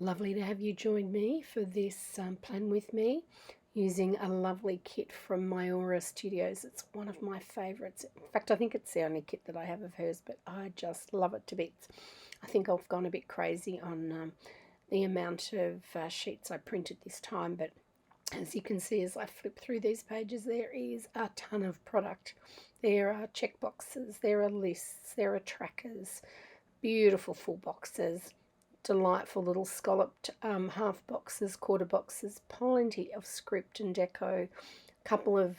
Lovely to have you join me for this plan with me using a lovely kit from Miora Studios. It's one of my favourites. In fact, I think it's the only kit that I have of hers, but I just love it to bits. I think I've gone a bit crazy on the amount of sheets I printed this time, but as you can see as I flip through these pages, there is a ton of product. There are checkboxes, there are lists, there are trackers, beautiful full boxes, delightful little scalloped half boxes, quarter boxes, plenty of script and deco, a couple of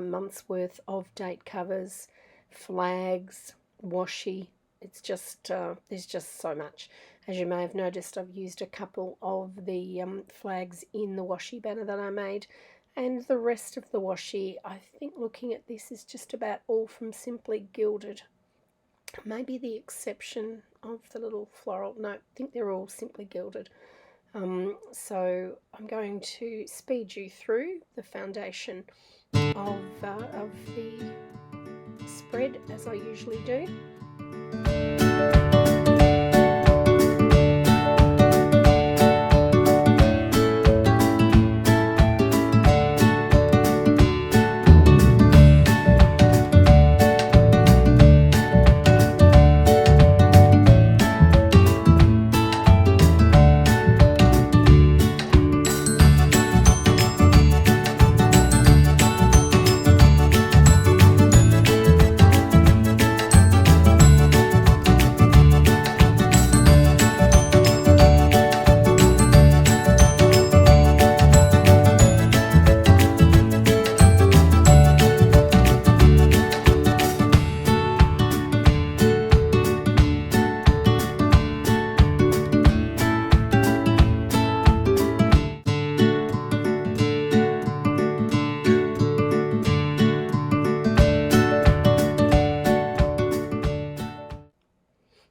months worth of date covers, flags, washi. It's just there's just so much. As you may have noticed, I've used a couple of the flags in the washi banner that I made, and the rest of the washi, I think looking at this, is just about all from Simply Gilded. Maybe the exception of the little floral. No, I think they're all Simply Gilded. So I'm going to speed you through the foundation of the spread as I usually do.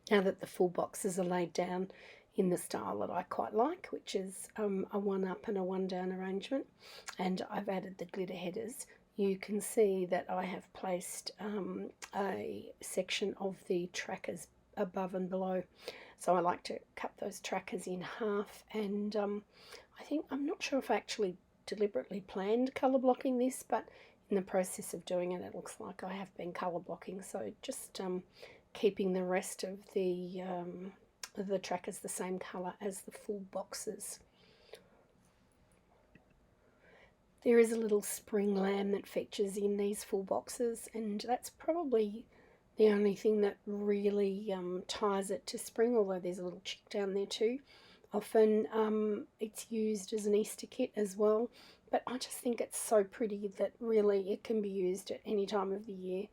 Now that the full boxes are laid down in the style that I quite like, which is a one up and a one down arrangement, and I've added the glitter headers, you can see that I have placed a section of the trackers above and below. So I like to cut those trackers in half, and I think, I'm not sure if I actually deliberately planned colour blocking this, but in the process of doing it, it looks like I have been colour blocking. So just keeping the rest of the trackers the same colour as the full boxes. There is a little spring lamb that features in these full boxes, and that's probably the only thing that really ties it to spring, although there's a little chick down there too. Often it's used as an Easter kit as well, but I just think it's so pretty that really it can be used at any time of the year.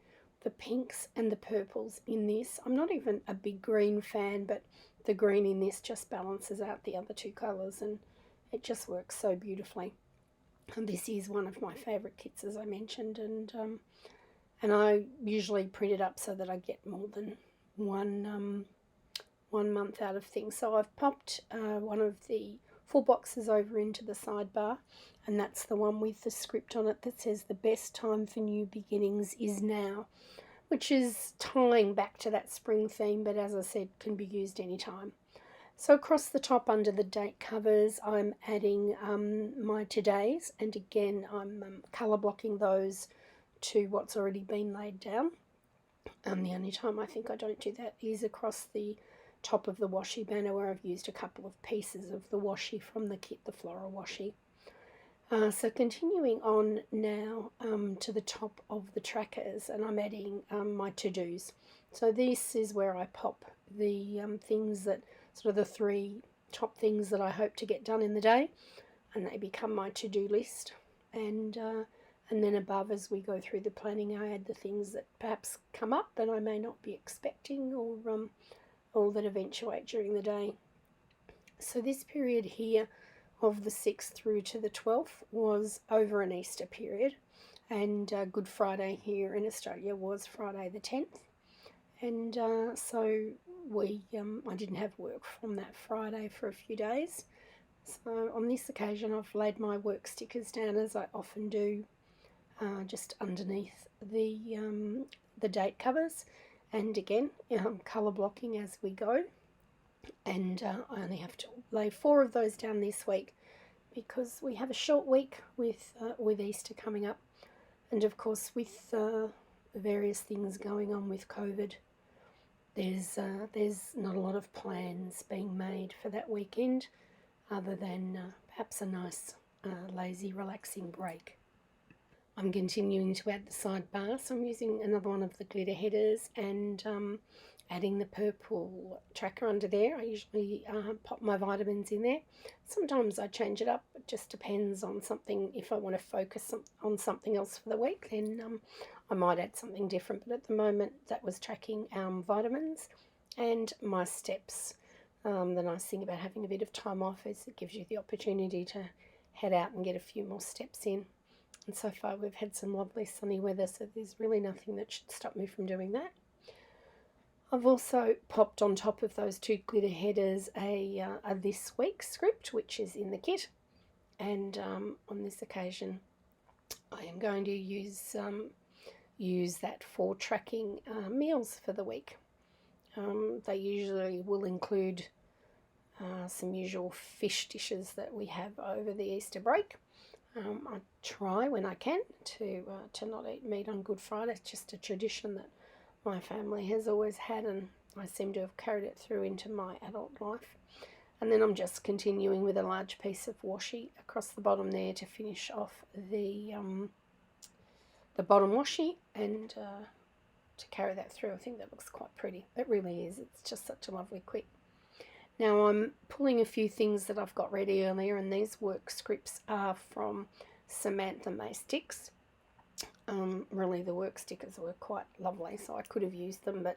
The pinks and the purples in this, I'm not even a big green fan, but the green in this just balances out the other two colours, and it just works so beautifully. And this is one of my favourite kits, as I mentioned, and I usually print it up so that I get more than one month out of things. So I've popped one of the full boxes over into the sidebar, and that's the one with the script on it that says the best time for new beginnings is now, which is tying back to that spring theme, but as I said, can be used anytime. So across the top under the date covers, I'm adding my todays, and again I'm colour blocking those to what's already been laid down. The only time I think I don't do that is across the top of the washi banner, where I've used a couple of pieces of the washi from the kit, the floral washi. So continuing on now to the top of the trackers, and I'm adding my to-dos. So this is where I pop the things that, sort of the three top things that I hope to get done in the day, and they become my to-do list. And then above, as we go through the planning, I add the things that perhaps come up that I may not be expecting, or that eventuate during the day. So this period here of the 6th through to the 12th was over an Easter period, and Good Friday here in Australia was Friday the 10th, and so I didn't have work from that Friday for a few days. So on this occasion I've laid my work stickers down, as I often do, just underneath the date covers, and again colour blocking as we go. and I only have to lay 4 of those down this week because we have a short week with Easter coming up, and of course with various things going on with COVID, there's not a lot of plans being made for that weekend, other than perhaps a nice lazy relaxing break. I'm continuing to add the sidebar, so I'm using another one of the glitter headers and adding the purple tracker under there. I usually pop my vitamins in there. Sometimes I change it up, it just depends on something. If I want to focus on something else for the week, then I might add something different, but at the moment that was tracking vitamins and my steps. The nice thing about having a bit of time off is it gives you the opportunity to head out and get a few more steps in. And so far we've had some lovely sunny weather, so there's really nothing that should stop me from doing that. I've also popped on top of those 2 glitter headers a this week script, which is in the kit. And on this occasion I am going to use that for tracking meals for the week. They usually will include some usual fish dishes that we have over the Easter break. I try when I can to not eat meat on Good Friday. It's just a tradition that my family has always had, and I seem to have carried it through into my adult life. And then I'm just continuing with a large piece of washi across the bottom there to finish off the bottom washi, and to carry that through. I think that looks quite pretty. It really is. It's just such a lovely quilt. Now I'm pulling a few things that I've got ready earlier, and these work scripts are from Samantha May Sticks. Really the work stickers were quite lovely, so I could have used them, but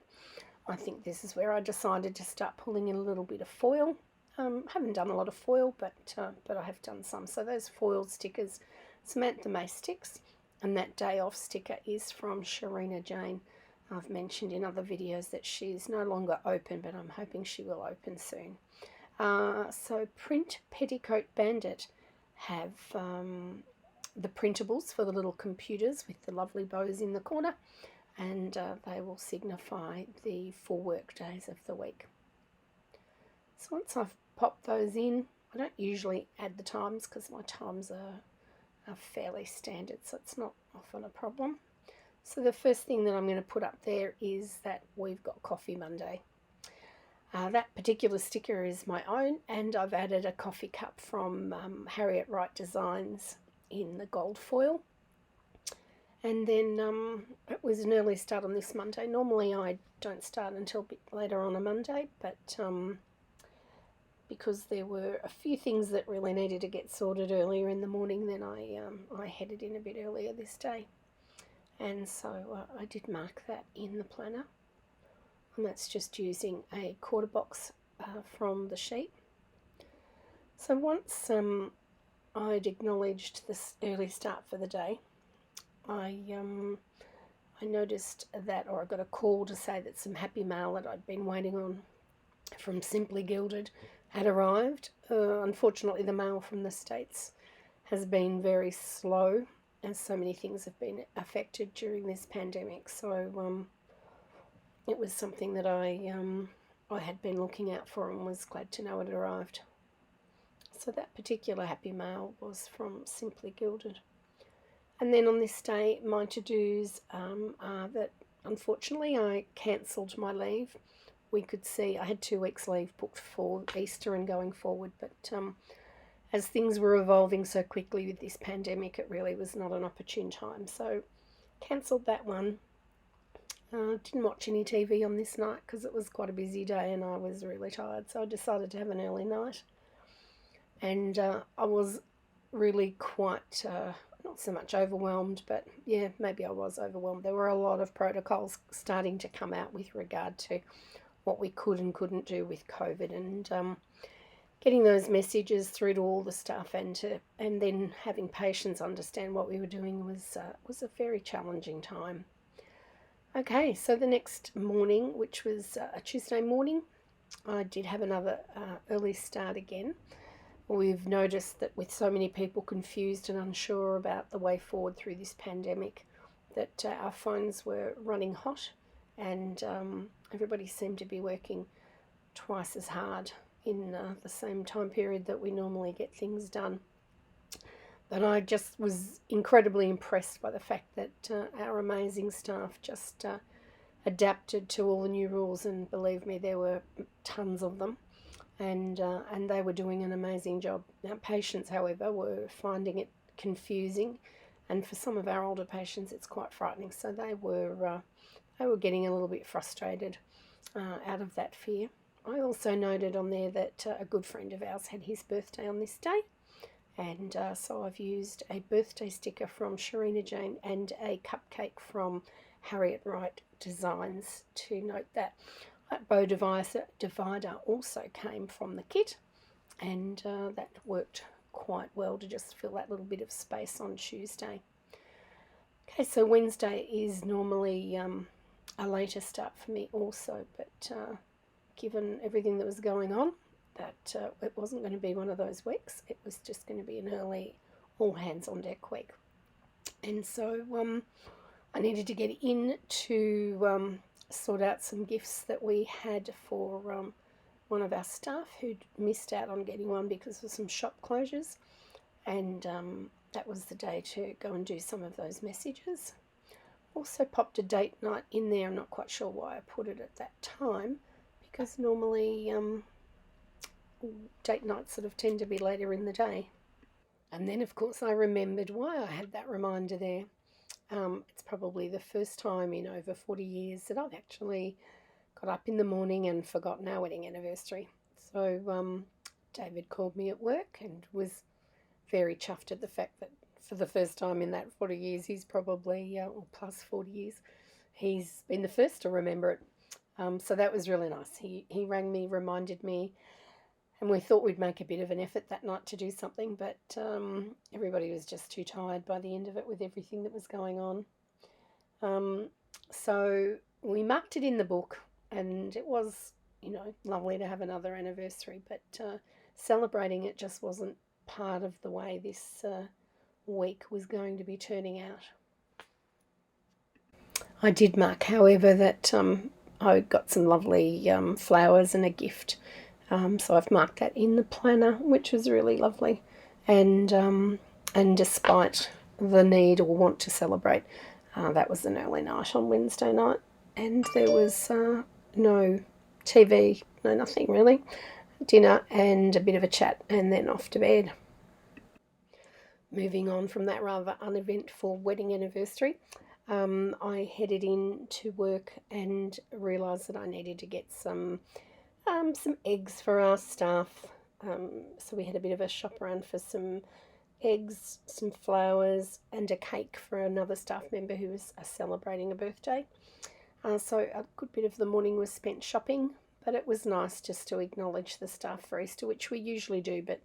I think this is where I decided to start pulling in a little bit of foil. Haven't done a lot of foil, but I have done some. So those foil stickers, Samantha May Sticks, and that day off sticker is from Sharina Jane. I've mentioned in other videos that she's no longer open, but I'm hoping she will open soon. So Print Petticoat Bandit have the printables for the little computers with the lovely bows in the corner, and they will signify the 4 work days of the week. So once I've popped those in, I don't usually add the times because my times are fairly standard, so it's not often a problem. So the first thing that I'm going to put up there is that we've got Coffee Monday. That particular sticker is my own, and I've added a coffee cup from Harriet Wright Designs in the gold foil. And then it was an early start on this Monday. Normally I don't start until a bit later on a Monday, but because there were a few things that really needed to get sorted earlier in the morning, then I headed in a bit earlier this day. And so I did mark that in the planner, and that's just using a quarter box from the sheet. So once I'd acknowledged this early start for the day, I noticed that, or I got a call to say that some happy mail that I'd been waiting on from Simply Gilded had arrived. Unfortunately, the mail from the States has been very slow, as so many things have been affected during this pandemic. So it was something that I had been looking out for and was glad to know it arrived. So that particular happy mail was from Simply Gilded. And then on this day, my to-dos are that unfortunately I cancelled my leave. We could see I had 2 weeks leave booked for Easter and going forward, but as things were evolving so quickly with this pandemic, it really was not an opportune time. So cancelled that one. Didn't watch any TV on this night because it was quite a busy day and I was really tired, so I decided to have an early night. And I was really quite, not so much overwhelmed, but yeah, maybe I was overwhelmed. There were a lot of protocols starting to come out with regard to what we could and couldn't do with COVID, and getting those messages through to all the staff and then having patients understand what we were doing was a very challenging time. Okay, so the next morning, which was a Tuesday morning, I did have another early start again. We've noticed that with so many people confused and unsure about the way forward through this pandemic, that our phones were running hot, and everybody seemed to be working twice as hard in the same time period that we normally get things done. But I just was incredibly impressed by the fact that our amazing staff just adapted to all the new rules, and believe me, there were tons of them, and they were doing an amazing job. Our patients, however, were finding it confusing, and for some of our older patients, it's quite frightening. So they were getting a little bit frustrated out of that fear. I also noted on there that a good friend of ours had his birthday on this day, and so I've used a birthday sticker from Sharina Jane and a cupcake from Harriet Wright Designs to note that. That bow divider also came from the kit, and that worked quite well to just fill that little bit of space on Tuesday. Okay, so Wednesday is normally a later start for me also, but given everything that was going on, that it wasn't going to be one of those weeks. It was just going to be an early all hands on deck week. And so I needed to get in to sort out some gifts that we had for one of our staff who'd missed out on getting one because of some shop closures. And that was the day to go and do some of those messages. Also popped a date night in there. I'm not quite sure why I put it at that time, because normally date nights sort of tend to be later in the day. And then, of course, I remembered why I had that reminder there. It's probably the first time in over 40 years that I've actually got up in the morning and forgotten our wedding anniversary. So David called me at work and was very chuffed at the fact that for the first time in that 40 years, he's probably, or plus 40 years, he's been the first to remember it. So that was really nice. He rang me, reminded me, and we thought we'd make a bit of an effort that night to do something, but everybody was just too tired by the end of it with everything that was going on. So we marked it in the book, and it was, lovely to have another anniversary, but celebrating it just wasn't part of the way this week was going to be turning out. I did mark, however, that I got some lovely flowers and a gift. So I've marked that in the planner, which was really lovely. And despite the need or want to celebrate, that was an early night on Wednesday night, and there was no TV, no nothing really. Dinner and a bit of a chat, and then off to bed. Moving on from that rather uneventful wedding anniversary, I headed in to work and realised that I needed to get some eggs for our staff. So we had a bit of a shop around for some eggs, some flowers, and a cake for another staff member who was celebrating a birthday. So a good bit of the morning was spent shopping, but it was nice just to acknowledge the staff for Easter, which we usually do, but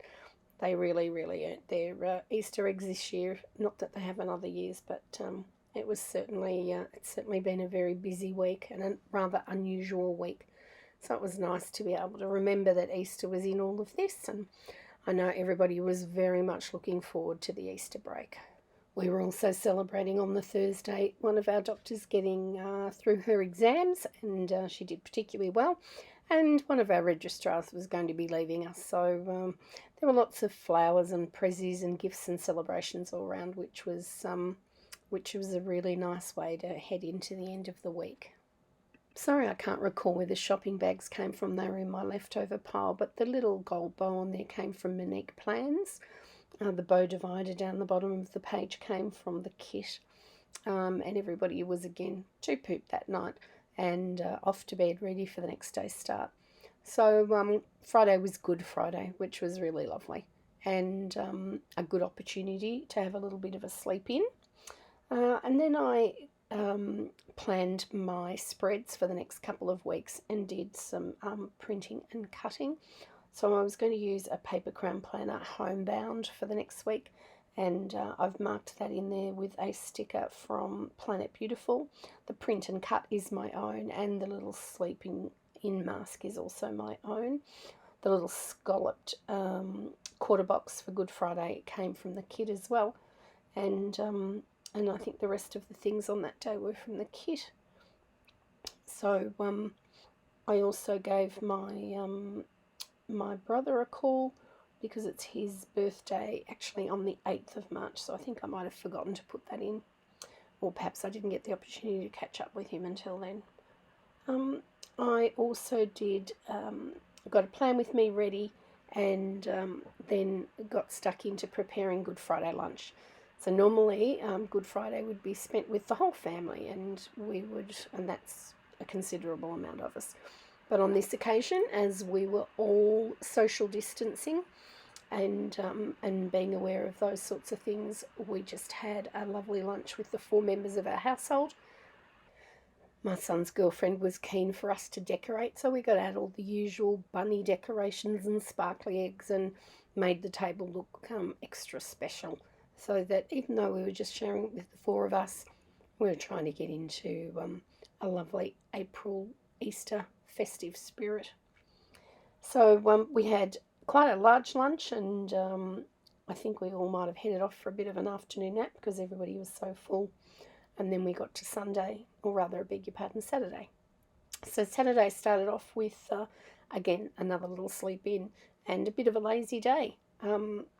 they really, really earned their Easter eggs this year. Not that they haven't other years, but it was certainly it's certainly been a very busy week and a rather unusual week. So it was nice to be able to remember that Easter was in all of this, and I know everybody was very much looking forward to the Easter break. We were also celebrating on the Thursday one of our doctors getting through her exams, and she did particularly well. And one of our registrars was going to be leaving us, so there were lots of flowers and prezzies and gifts and celebrations all around, which was a really nice way to head into the end of the week. Sorry, I can't recall where the shopping bags came from. They were in my leftover pile, but the little gold bow on there came from Monique Plans. The bow divider down the bottom of the page came from the kit, and everybody was again too pooped that night and off to bed ready for the next day's start. So Friday was Good Friday, which was really lovely, and a good opportunity to have a little bit of a sleep in. And then I planned my spreads for the next couple of weeks and did some printing and cutting. So I was going to use a paper crown planner homebound for the next week, and I've marked that in there with a sticker from Planet Beautiful. The print and cut is my own, and the little sleeping in mask is also my own. The little scalloped quarter box for Good Friday came from the kit as well, and I think the rest of the things on that day were from the kit. So I also gave my brother a call because it's his birthday actually on the 8th of March, so I think I might have forgotten to put that in, or perhaps I didn't get the opportunity to catch up with him until then. I also did got a plan with me ready, and then got stuck into preparing Good Friday lunch. So normally Good Friday would be spent with the whole family, and that's a considerable amount of us. But on this occasion, as we were all social distancing and being aware of those sorts of things, we just had a lovely lunch with the four members of our household. My son's girlfriend was keen for us to decorate, so we got out all the usual bunny decorations and sparkly eggs and made the table look extra special. So that even though we were just sharing it with the four of us, we were trying to get into a lovely April Easter festive spirit. So we had quite a large lunch, and I think we all might have headed off for a bit of an afternoon nap because everybody was so full. And then we got to Sunday, or rather, I beg your pardon, Saturday. So Saturday started off with, again, another little sleep in and a bit of a lazy day,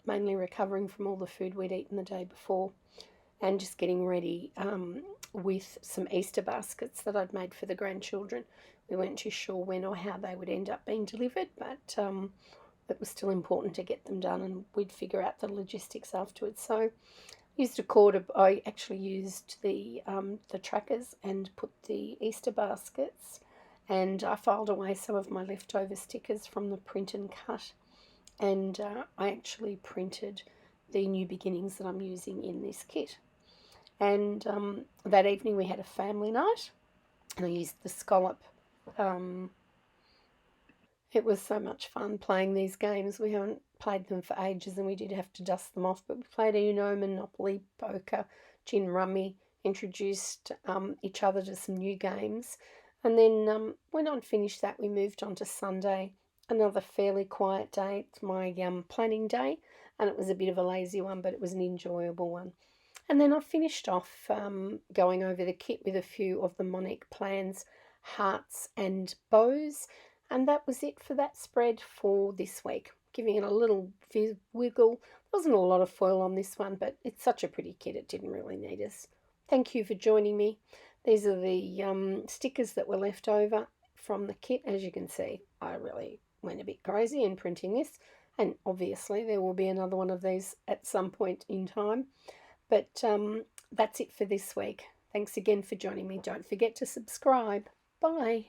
mainly recovering from all the food we'd eaten the day before and just getting ready with some Easter baskets that I'd made for the grandchildren. We weren't too sure when or how they would end up being delivered, but it was still important to get them done, and we'd figure out the logistics afterwards. So used a cord. I actually used the trackers and put the Easter baskets, and I filed away some of my leftover stickers from the print and cut, and I actually printed the new beginnings that I'm using in this kit. And that evening we had a family night, and I used the scallop. Um, it was so much fun playing these games. We haven't played them for ages, and we did have to dust them off, but we played Uno, Monopoly, Poker, Gin Rummy, introduced each other to some new games. And then when I'd finished that, we moved on to Sunday, another fairly quiet day. It's my planning day, and it was a bit of a lazy one, but it was an enjoyable one. And then I finished off going over the kit with a few of the Monique plans, hearts, and bows. And that was it for that spread for this week. Giving it a little wiggle. There wasn't a lot of foil on this one, but it's such a pretty kit, it didn't really need us. Thank you for joining me. These are the stickers that were left over from the kit. As you can see, I really went a bit crazy in printing this. And obviously there will be another one of these at some point in time. But that's it for this week. Thanks again for joining me. Don't forget to subscribe. Bye.